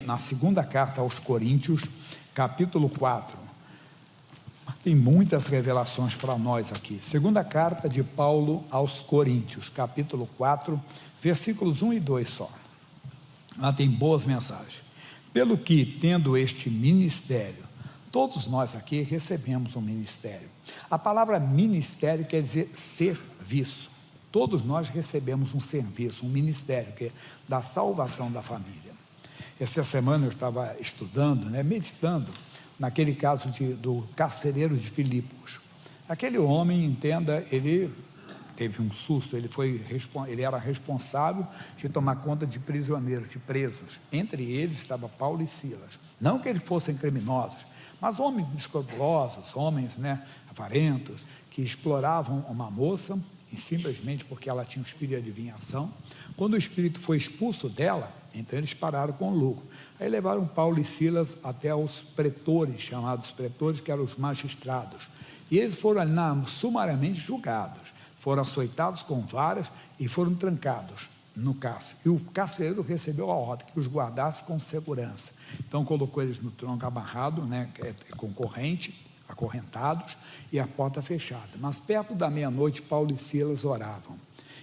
na segunda carta aos Coríntios, capítulo 4. Tem muitas revelações para nós aqui. Segunda carta de Paulo aos Coríntios, capítulo 4, versículos 1 e 2 só. Lá tem boas mensagens. Pelo que, tendo este ministério, todos nós aqui recebemos um ministério. A palavra ministério quer dizer serviço. Todos nós recebemos um serviço, um ministério, que é da salvação da família. Essa semana eu estava estudando, meditando, naquele caso do carcereiro de Filipos. Aquele homem, entenda, ele teve um susto, ele era responsável de tomar conta de prisioneiros, de presos. Entre eles estava Paulo e Silas. Não que eles fossem criminosos, mas homens escrupulosos, homens avarentos, que exploravam uma moça, e simplesmente porque ela tinha um espírito de adivinhação. Quando o espírito foi expulso dela, então eles pararam com o lucro. Aí levaram Paulo e Silas até os pretores, chamados pretores, que eram os magistrados. E eles foram ali sumariamente julgados, foram açoitados com varas e foram trancados no cárcere. E o carcereiro recebeu a ordem que os guardasse com segurança. Então colocou eles no tronco amarrado, com corrente, acorrentados, e a porta fechada. Mas perto da meia-noite, Paulo e Silas oravam.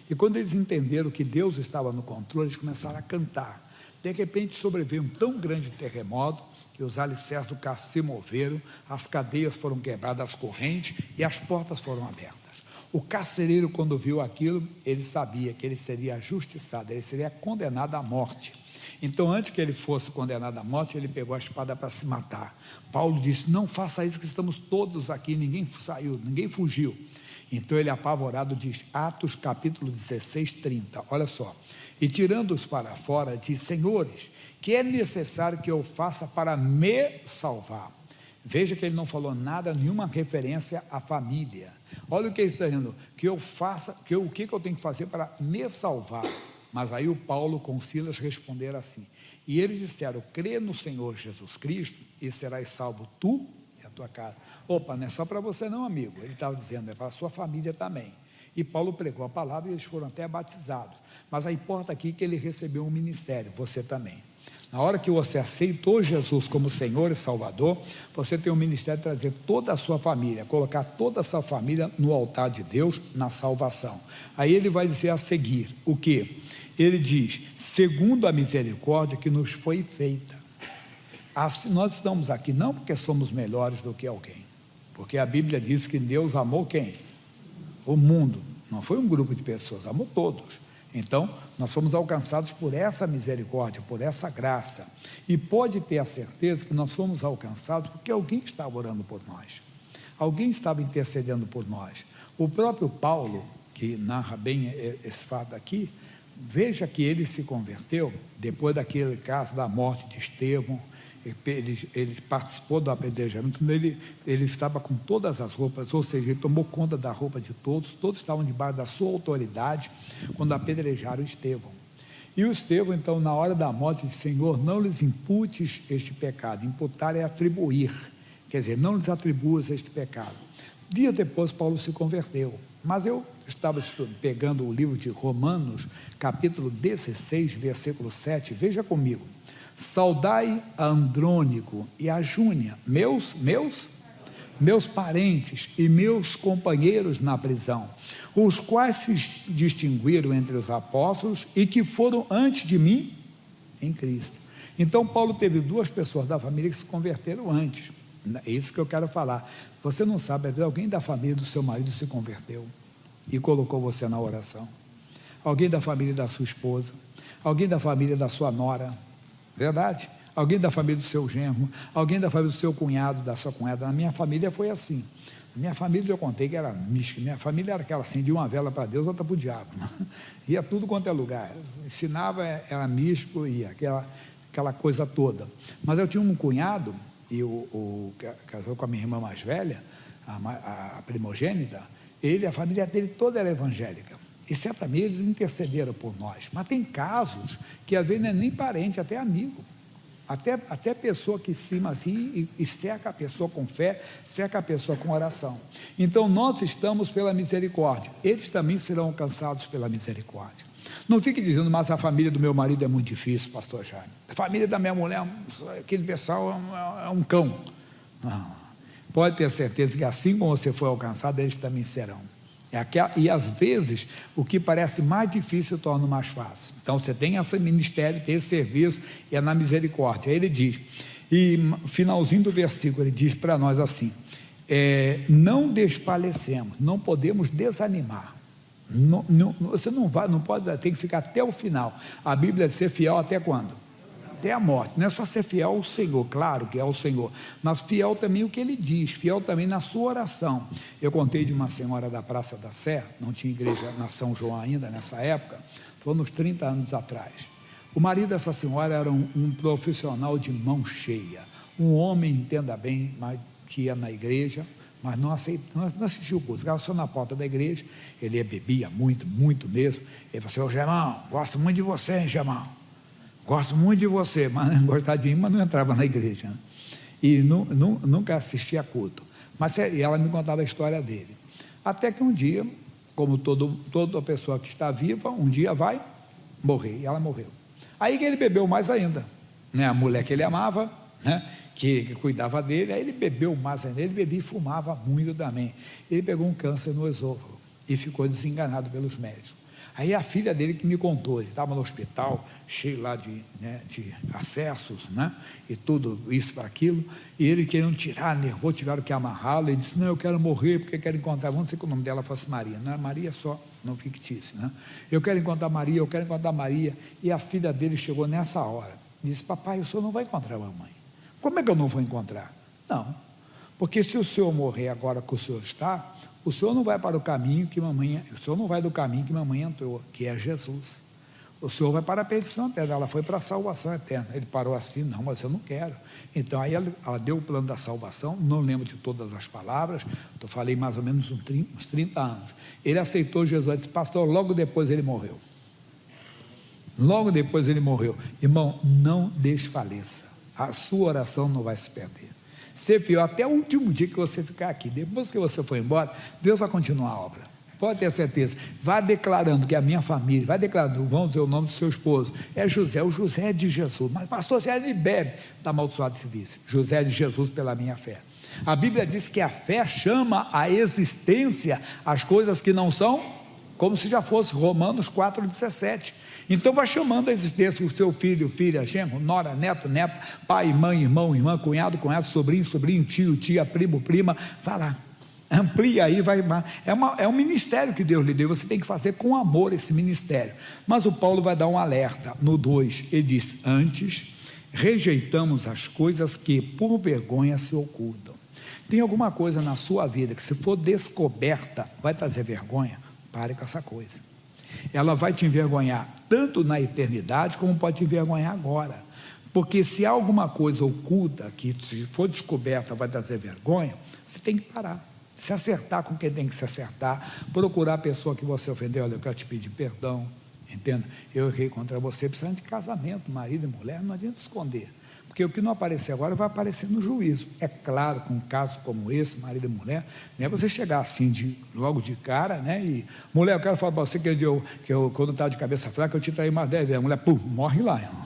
E quando eles entenderam que Deus estava no controle, eles começaram a cantar. De repente sobreveio um tão grande terremoto que os alicerces do cárcere se moveram, as cadeias foram quebradas, as correntes, e as portas foram abertas. O carcereiro, quando viu aquilo, ele sabia que ele seria justiçado, ele seria condenado à morte. Então, antes que ele fosse condenado à morte, ele pegou a espada para se matar. Paulo disse: não faça isso, que estamos todos aqui, ninguém saiu, ninguém fugiu. Então ele, apavorado, diz, Atos capítulo 16, 30, olha só: e tirando-os para fora, diz: senhores, que é necessário que eu faça para me salvar? Veja que ele não falou nada, nenhuma referência à família. Olha o que ele está dizendo, que eu faça, o que eu tenho que fazer para me salvar? Mas aí o Paulo com Silas responderam assim, e eles disseram: crê no Senhor Jesus Cristo e serás salvo tu e a tua casa. Opa, não é só para você não, amigo, ele estava dizendo, é para a sua família também. E Paulo pregou a palavra e eles foram até batizados. Mas importa aqui que ele recebeu um ministério, você também. Na hora que você aceitou Jesus como Senhor e Salvador, você tem um ministério de trazer toda a sua família, colocar toda a sua família no altar de Deus, na salvação. Aí ele vai dizer a seguir, o quê? Ele diz, segundo a misericórdia que nos foi feita. Assim, nós estamos aqui não porque somos melhores do que alguém, porque a Bíblia diz que Deus amou quem? O mundo, não foi um grupo de pessoas, amou todos. Então, nós fomos alcançados por essa misericórdia, por essa graça, e pode ter a certeza que nós fomos alcançados porque alguém estava orando por nós, alguém estava intercedendo por nós. O próprio Paulo, que narra bem esse fato aqui, veja que ele se converteu depois daquele caso da morte de Estevão. Ele participou do apedrejamento, ele estava com todas as roupas, ou seja, ele tomou conta da roupa de todos estavam debaixo da sua autoridade, quando apedrejaram Estevão. E o Estevão, então, na hora da morte, disse: Senhor, não lhes imputes este pecado. Imputar é atribuir, quer dizer, não lhes atribuas este pecado. Dias depois, Paulo se converteu, mas eu estava pegando o livro de Romanos, capítulo 16, versículo 7, veja comigo: saudai a Andrônico e a Júnia, meus parentes e meus companheiros na prisão, os quais se distinguiram entre os apóstolos e que foram antes de mim em Cristo. Então Paulo teve duas pessoas da família que se converteram antes. É isso que eu quero falar. Você não sabe, às vezes alguém da família do seu marido se converteu e colocou você na oração, alguém da família da sua esposa, alguém da família da sua nora, verdade? Alguém da família do seu genro, alguém da família do seu cunhado, da sua cunhada. Na minha família foi assim. Na minha família eu contei que era mística. Minha família era aquela assim, de uma vela para Deus, outra para o diabo. Ia tudo quanto é lugar. Ensinava, era místico, ia aquela coisa toda. Mas eu tinha um cunhado, e casou com a minha irmã mais velha, a primogênita. A família dele toda era evangélica. E certamente eles intercederam por nós. Mas tem casos que às vezes não é nem parente, até amigo. Até pessoa que cima assim e cerca a pessoa com fé, cerca a pessoa com oração. Então nós estamos pela misericórdia, eles também serão alcançados pela misericórdia. Não fique dizendo, mas a família do meu marido é muito difícil, pastor Jaime. A família da minha mulher, aquele pessoal é um cão. Não. Pode ter certeza que assim como você foi alcançado, eles também serão. E às vezes, o que parece mais difícil torna mais fácil. Então você tem esse ministério, tem esse serviço, e é na misericórdia. Aí ele diz, e finalzinho do versículo, ele diz para nós assim, não desfalecemos, não podemos desanimar. Você não pode, tem que ficar até o final. A Bíblia diz ser fiel até quando? Até a morte. Não é só ser fiel ao Senhor, claro que é ao Senhor, mas fiel também o que Ele diz, fiel também na sua oração. Eu contei de uma senhora da Praça da Sé, não tinha igreja na São João ainda nessa época, estou nos 30 anos atrás. O marido dessa senhora era um profissional de mão cheia, um homem, entenda bem, mas que ia na igreja, mas não assistiu o culto, ficava só na porta da igreja. Ele bebia muito, muito mesmo. Ele falou assim, ô Germão, gosto muito de você, hein, Germão? Gosto muito de você, mas gostava de mim, mas não entrava na igreja, né? E nunca assistia a culto. Mas ela me contava a história dele. Até que um dia, como toda pessoa que está viva, um dia vai morrer, e ela morreu. Aí que ele bebeu mais ainda, né? A mulher que ele amava, né? Que cuidava dele, aí ele bebeu mais ainda, ele bebia e fumava muito também. Ele pegou um câncer no esôfago e ficou desenganado pelos médicos. Aí a filha dele que me contou, ele estava no hospital, cheio lá de acessos, né? E tudo isso para aquilo, e ele querendo tirar, nervoso, tiveram que amarrá-lo. Ele disse, não, eu quero morrer porque eu quero encontrar, vamos dizer que o nome dela fosse Maria, não é Maria só, não fictício, né? Eu quero encontrar Maria, eu quero encontrar Maria. E a filha dele chegou nessa hora, disse, papai, o senhor não vai encontrar a mamãe. Como é que eu não vou encontrar? Não, porque se o senhor morrer agora que o senhor está, o senhor não vai para o caminho que mamãe, o senhor não vai do caminho que mamãe entrou, que é Jesus. O senhor vai para a perdição eterna, ela foi para a salvação eterna. Ele parou assim, não, mas eu não quero. Então aí ela deu o plano da salvação, não lembro de todas as palavras, eu falei mais ou menos uns 30 anos. Ele aceitou Jesus, disse, pastor, logo depois ele morreu. Logo depois ele morreu. Irmão, não desfaleça, a sua oração não vai se perder. Ser fiel até o último dia que você ficar aqui. Depois que você for embora, Deus vai continuar a obra. Pode ter certeza. Vá declarando que a minha família, vai declarando, vamos dizer o nome do seu esposo, é José, o José é de Jesus. Mas pastor, José ele bebe, está amaldiçoado esse vício. José é de Jesus pela minha fé. A Bíblia diz que a fé chama à existência as coisas que não são, como se já fosse, Romanos 4,17. Então vai chamando a existência o seu filho, filha, genro, nora, neto, neta, pai, mãe, irmão, irmã, cunhado, cunhado, sobrinho, sobrinho, tio, tia, primo, prima, vai lá, amplia aí, vai, é um ministério que Deus lhe deu, você tem que fazer com amor esse ministério. Mas o Paulo vai dar um alerta, no 2, ele diz, antes, rejeitamos as coisas que por vergonha se ocultam. Tem alguma coisa na sua vida que se for descoberta, vai trazer vergonha? Pare com essa coisa. Ela vai te envergonhar tanto na eternidade como pode te envergonhar agora, porque se há alguma coisa oculta que se for descoberta vai trazer vergonha, você tem que parar, se acertar com quem tem que se acertar, procurar a pessoa que você ofendeu, olha, eu quero te pedir perdão, entenda, eu errei contra você, precisando de casamento, marido e mulher, não adianta esconder, porque o que não aparecer agora vai aparecer no juízo. É claro que um caso como esse, marido e mulher, não é você chegar assim logo de cara, né? E mulher, eu quero falar para você que eu quando estava de cabeça fraca, eu te traí mais 10 vezes. A mulher, pum, morre lá, irmão.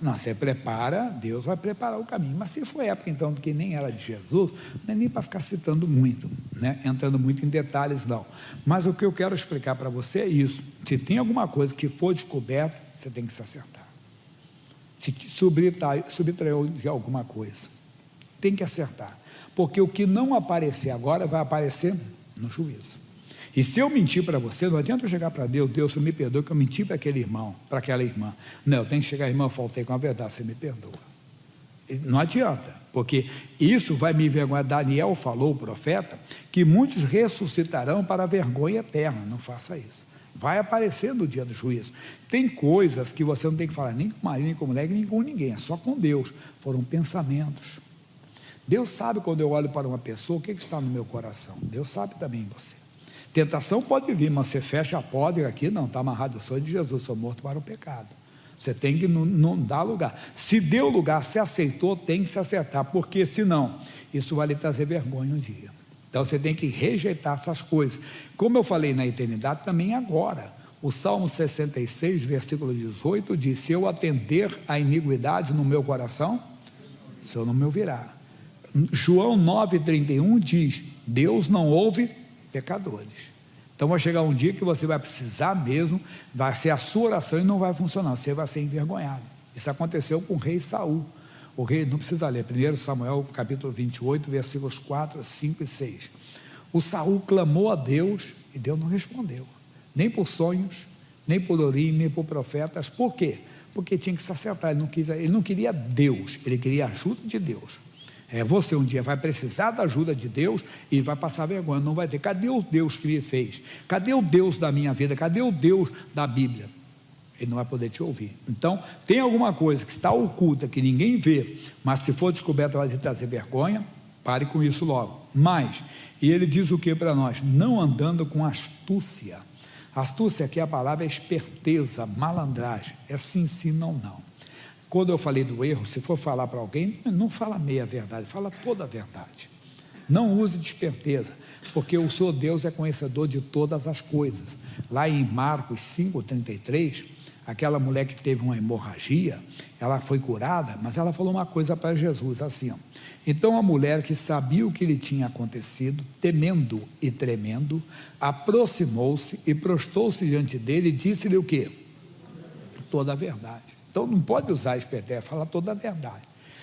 Não, você prepara, Deus vai preparar o caminho. Mas se foi época então que nem era de Jesus, não é nem para ficar citando muito, né? Entrando muito em detalhes, não. Mas o que eu quero explicar para você é isso: se tem alguma coisa que for descoberta, você tem que se acertar. Se subtraiu de alguma coisa, tem que acertar, porque o que não aparecer agora vai aparecer no juízo. E se eu mentir para você, não adianta eu chegar para Deus, Deus, você me perdoa que eu menti para aquele irmão, para aquela irmã. Não, eu tenho que chegar, irmão, eu faltei com a verdade, você me perdoa. Não adianta, porque isso vai me envergonhar. Daniel falou, o profeta, que muitos ressuscitarão para a vergonha eterna. Não faça isso. Vai aparecer no dia do juízo. Tem coisas que você não tem que falar nem com marido, nem com mulher, nem com ninguém, é só com Deus. Foram pensamentos. Deus sabe quando eu olho para uma pessoa, o que está no meu coração. Deus sabe também em você. Tentação pode vir, mas você fecha a porta aqui, não, está amarrado, eu sou de Jesus, sou morto para o pecado. Você tem que não dar lugar. Se deu lugar, se aceitou, tem que se acertar, porque senão, isso vai lhe trazer vergonha um dia. Então você tem que rejeitar essas coisas. Como eu falei na eternidade, também agora. O Salmo 66, versículo 18, diz: se eu atender a iniquidade no meu coração, o Senhor não me ouvirá. João 9,31 diz: Deus não ouve pecadores. Então vai chegar um dia que você vai precisar mesmo, vai ser a sua oração e não vai funcionar, você vai ser envergonhado. Isso aconteceu com o rei Saul. O rei, não precisa ler, 1 Samuel capítulo 28, versículos 4, 5 e 6. O Saul clamou a Deus e Deus não respondeu, nem por sonhos, nem por Urim, nem por profetas. Por quê? Porque tinha que se acertar, ele não queria Deus, ele queria a ajuda de Deus. Você um dia vai precisar da ajuda de Deus e vai passar vergonha, não vai ter. Cadê o Deus que me fez? Cadê o Deus da minha vida? Cadê o Deus da Bíblia? Ele não vai poder te ouvir. Então, tem alguma coisa que está oculta, que ninguém vê, mas se for descoberta vai te trazer vergonha, pare com isso logo. Mas, e ele diz o que para nós? Não andando com astúcia. Astúcia aqui, a palavra é esperteza, malandragem, é sim, sim, não, não. Quando eu falei do erro, se for falar para alguém, não fala meia verdade, fala toda a verdade. Não use de esperteza, porque o seu Deus é conhecedor de todas as coisas. Lá em Marcos 5,33, aquela mulher que teve uma hemorragia, ela foi curada, mas ela falou uma coisa para Jesus, assim, ó: então a mulher que sabia o que lhe tinha acontecido, temendo e tremendo, aproximou-se e prostou-se diante dele e disse-lhe o quê? Toda a verdade. Então não pode usar esperteza, falar toda a verdade,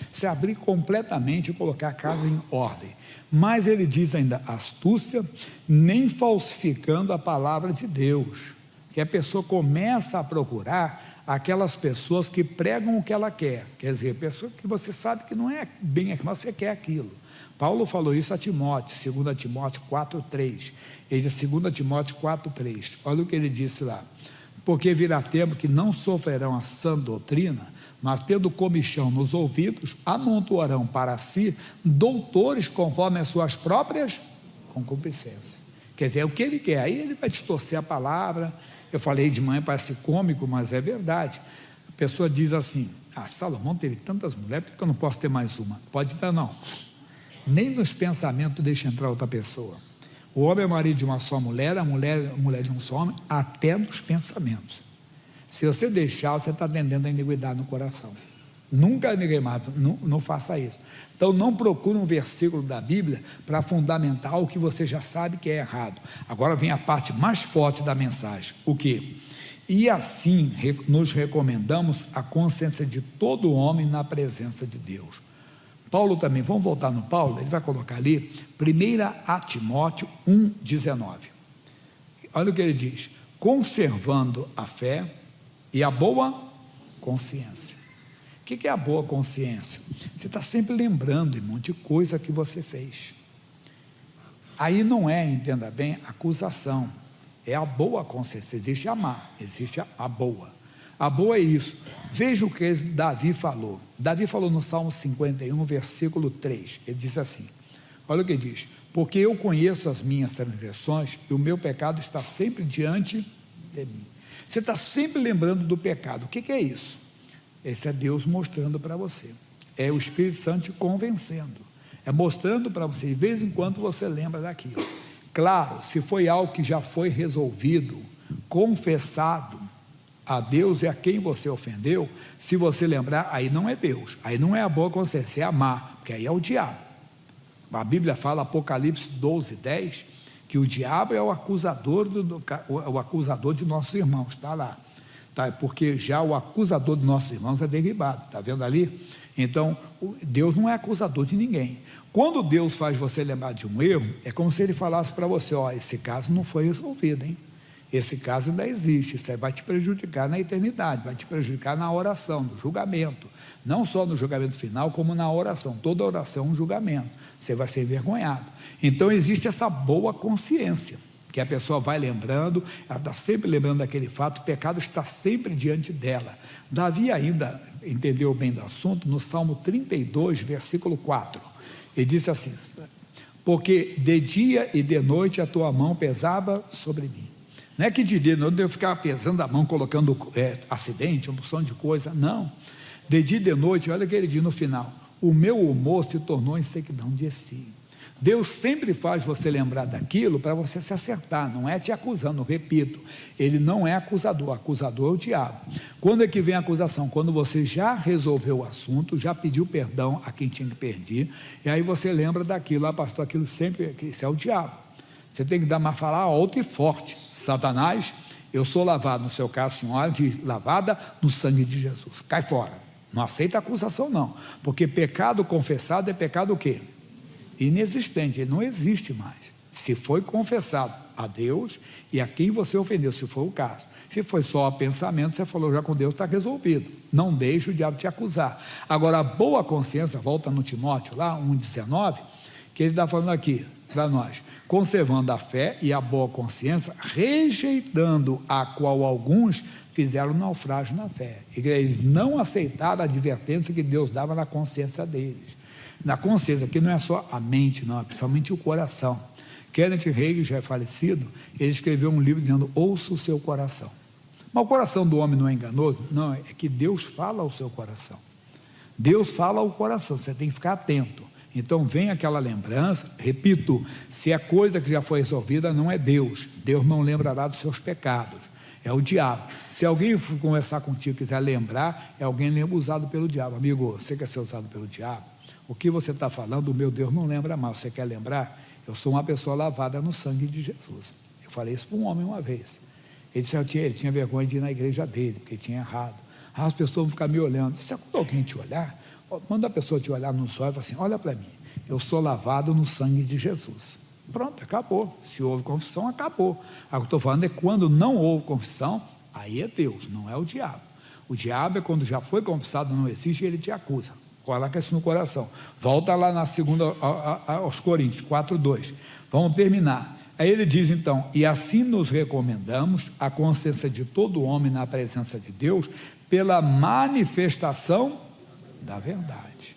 se abrir completamente e colocar a casa em ordem. Mas ele diz ainda: astúcia, nem falsificando a palavra de Deus, que a pessoa começa a procurar aquelas pessoas que pregam o que ela quer, quer dizer, pessoa que você sabe que não é bem aquilo, mas você quer aquilo. Paulo falou isso a Timóteo, 2 Timóteo 4,3, ele diz 2 Timóteo 4,3, olha o que ele disse lá: porque virá tempo que não sofrerão a sã doutrina, mas tendo comichão nos ouvidos, amontoarão para si doutores conforme as suas próprias concupiscências. Quer dizer, é o que ele quer, aí ele vai distorcer a palavra. Eu falei de manhã, parece cômico, mas é verdade. A pessoa diz assim: Salomão teve tantas mulheres, por que eu não posso ter mais uma? Pode ter, não. Nem nos pensamentos deixa entrar outra pessoa. O homem é marido de uma só mulher, a mulher de um só homem, até nos pensamentos. Se você deixar, você está atendendo a iniquidade no coração. Nunca ninguém mais, não faça isso. Então não procure um versículo da Bíblia para fundamentar o que você já sabe que é errado. Agora vem a parte mais forte da mensagem: o quê? E assim nos recomendamos a consciência de todo homem na presença de Deus. Paulo também, vamos voltar no Paulo, ele vai colocar ali 1 Timóteo 1,19. Olha o que ele diz: conservando a fé e a boa consciência. O que é a boa consciência? Você está sempre lembrando de um monte de coisa que você fez. Aí não é, entenda bem, acusação, é a boa consciência. Existe a má, existe a boa. A boa é isso. Veja o que Davi falou. Davi falou no Salmo 51, versículo 3. Ele diz assim, olha o que ele diz: porque eu conheço as minhas transgressões e o meu pecado está sempre diante de mim. Você está sempre lembrando do pecado. O que é isso? Esse é Deus mostrando para você. É o Espírito Santo te convencendo. É mostrando para você, de vez em quando você lembra daquilo. Claro, se foi algo que já foi resolvido, confessado a Deus e a quem você ofendeu, se você lembrar, aí não é Deus, aí não é a boa consciência, é a má, porque aí é o diabo. A Bíblia fala, Apocalipse 12:10, que o diabo é o acusador, o acusador de nossos irmãos, está lá, tá? Porque já o acusador de nossos irmãos é derribado, está vendo ali? Então, Deus não é acusador de ninguém. Quando Deus faz você lembrar de um erro, é como se ele falasse para você: ó, esse caso não foi resolvido, hein? Esse caso ainda existe, isso aí vai te prejudicar na eternidade, vai te prejudicar na oração, no julgamento, não só no julgamento final, como na oração. Toda oração é um julgamento, você vai ser envergonhado. Então existe essa boa consciência, que a pessoa vai lembrando, ela está sempre lembrando daquele fato, o pecado está sempre diante dela. Davi ainda entendeu bem do assunto no Salmo 32, versículo 4, ele disse assim: porque de dia e de noite a tua mão pesava sobre mim. Não é que de dia, não devo ficar pesando a mão, colocando acidente, uma porção de coisa, não. De dia e de noite, olha o que ele diz no final: o meu humor se tornou em sequidão de espinho. Deus sempre faz você lembrar daquilo para você se acertar, não é te acusando, repito, ele não é acusador, acusador é o diabo. Quando é que vem a acusação? Quando você já resolveu o assunto, já pediu perdão a quem tinha que pedir, e aí você lembra daquilo, pastor, aquilo sempre, isso é o diabo. Você tem que falar alto e forte: Satanás, eu sou lavado, no seu caso, senhora, lavada no sangue de Jesus, cai fora. Não aceita acusação não, porque pecado confessado é pecado o quê? Inexistente, ele não existe mais. Se foi confessado a Deus e a quem você ofendeu, se for o caso. Se foi só pensamento, você falou já com Deus, está resolvido. Não deixe o diabo te acusar. Agora, a boa consciência, volta no Timóteo lá, 1,19, que ele está falando aqui para nós: conservando a fé e a boa consciência, rejeitando a qual alguns fizeram naufrágio na fé. Eles não aceitaram a advertência que Deus dava na consciência deles. Na consciência, que não é só a mente, não, é principalmente o coração. Kenneth Hagin, já é falecido, ele escreveu um livro dizendo: ouça o seu coração. Mas o coração do homem não é enganoso? Não, é que Deus fala ao seu coração. Deus fala ao coração, você tem que ficar atento. Então vem aquela lembrança, repito, se é coisa que já foi resolvida, não é Deus. Deus não lembrará dos seus pecados, é o diabo. Se alguém for conversar contigo e quiser lembrar, é alguém usado pelo diabo. Amigo, você quer ser usado pelo diabo? O que você está falando, o meu Deus não lembra mais. Você quer lembrar? Eu sou uma pessoa lavada no sangue de Jesus. Eu falei isso para um homem uma vez. Ele disse que ele tinha vergonha de ir na igreja dele, porque tinha errado. As pessoas vão ficar me olhando. Se alguém te olhar, manda a pessoa te olhar nos olhos e fala assim: olha para mim, eu sou lavado no sangue de Jesus. Pronto, acabou. Se houve confissão, acabou. O que eu estou falando é quando não houve confissão, aí é Deus, não é o diabo. O diabo é quando já foi confessado, não existe, e ele te acusa. Coloca isso no coração. Volta lá na segunda aos Coríntios 4:2. Vamos terminar. Aí ele diz então: e assim nos recomendamos a consciência de todo homem na presença de Deus, pela manifestação da verdade.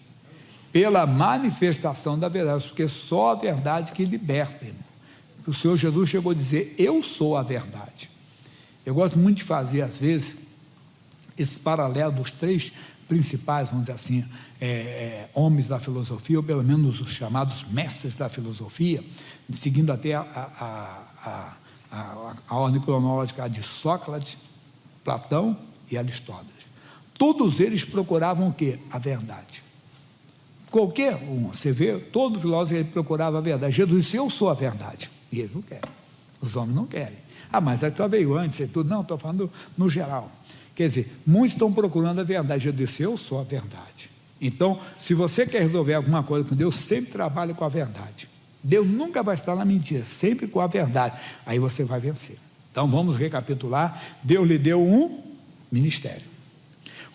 Pela manifestação da verdade, porque só a verdade que liberta, irmão. O Senhor Jesus chegou a dizer: eu sou a verdade. Eu gosto muito de fazer, às vezes, esse paralelo dos três principais, vamos dizer assim, homens da filosofia, ou pelo menos os chamados mestres da filosofia, seguindo até a ordem cronológica de Sócrates, Platão e Aristóteles. Todos eles procuravam o quê? A verdade. Qualquer um, você vê, todo filósofo ele procurava a verdade. Jesus disse: eu sou a verdade. E eles não querem. Os homens não querem. Ah, mas a tua veio antes e tudo. Não, estou falando no geral. Quer dizer, muitos estão procurando a verdade. Jesus disse: eu sou a verdade. Então, se você quer resolver alguma coisa com Deus, sempre trabalhe com a verdade. Deus nunca vai estar na mentira, sempre com a verdade. Aí você vai vencer. Então, vamos recapitular. Deus lhe deu um ministério.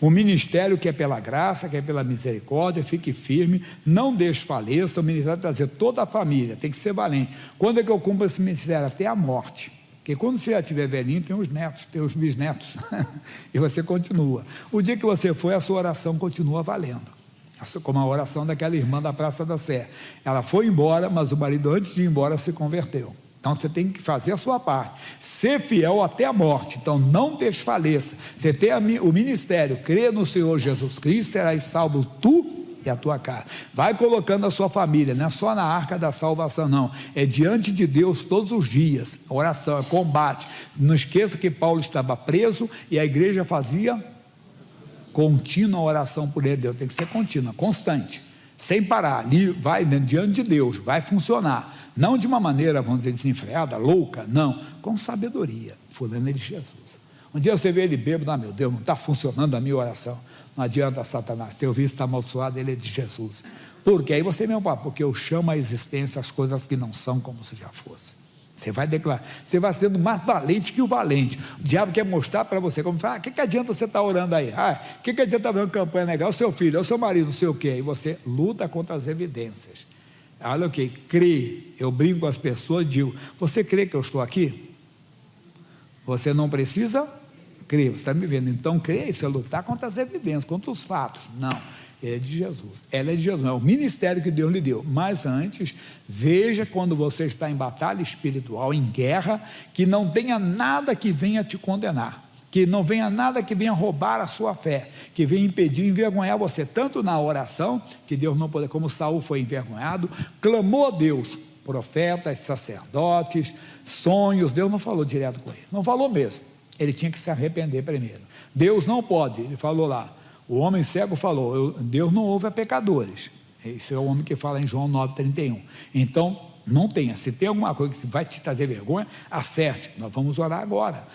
O ministério que é pela graça, que é pela misericórdia, fique firme, não desfaleça. O ministério é trazer toda a família, tem que ser valente. Quando é que eu cumpro esse ministério? Até a morte. Porque quando você já estiver velhinho, tem os netos, tem os bisnetos, e você continua. O dia que você foi, a sua oração continua valendo, como a oração daquela irmã da Praça da Sé. Ela foi embora, mas o marido, antes de ir embora, se converteu. Então você tem que fazer a sua parte, ser fiel até a morte. Então não desfaleça. Você tem o ministério: crê no Senhor Jesus Cristo, serás salvo tu e a tua casa. Vai colocando a sua família, não é só na arca da salvação, não, é diante de Deus todos os dias. Oração, é combate. Não esqueça que Paulo estava preso e a igreja fazia contínua oração por ele. Deus tem que ser contínua, constante, sem parar. Ali vai diante de Deus, vai funcionar, não de uma maneira, vamos dizer, desenfreada, louca, não, com sabedoria. Fulano é de Jesus. Um dia você vê ele bêbado: ah, meu Deus, não está funcionando a minha oração. Não adianta, Satanás, teu vício está amaldiçoado, ele é de Jesus. Porque aí você mesmo fala: porque eu chamo à existência as coisas que não são como se já fosse. Você vai declarar, você vai sendo mais valente que o valente. O diabo quer mostrar para você, como fala: que adianta você estar orando aí? Que adianta estar vendo campanha legal? O seu filho, o seu marido, não sei o quê. Aí você luta contra as evidências. Olha o que, crê. Eu brinco com as pessoas e digo: você crê que eu estou aqui? Você não precisa crer, você está me vendo. Então crê, isso é lutar contra as evidências, contra os fatos. Não, é de Jesus, ela é de Jesus, é o ministério que Deus lhe deu. Mas antes, veja, quando você está em batalha espiritual, em guerra, que não tenha nada que venha te condenar. que não venha nada que venha roubar a sua fé, que venha impedir, envergonhar você, tanto na oração, que Deus não pode, como Saul foi envergonhado, clamou a Deus, profetas, sacerdotes, sonhos, Deus não falou direto com ele, não falou mesmo, ele tinha que se arrepender primeiro. Deus não pode, ele falou lá, o homem cego falou, Deus não ouve a pecadores, esse é o homem que fala em João 9,31, então não tenha, se tem alguma coisa que vai te trazer vergonha, acerte, nós vamos orar agora.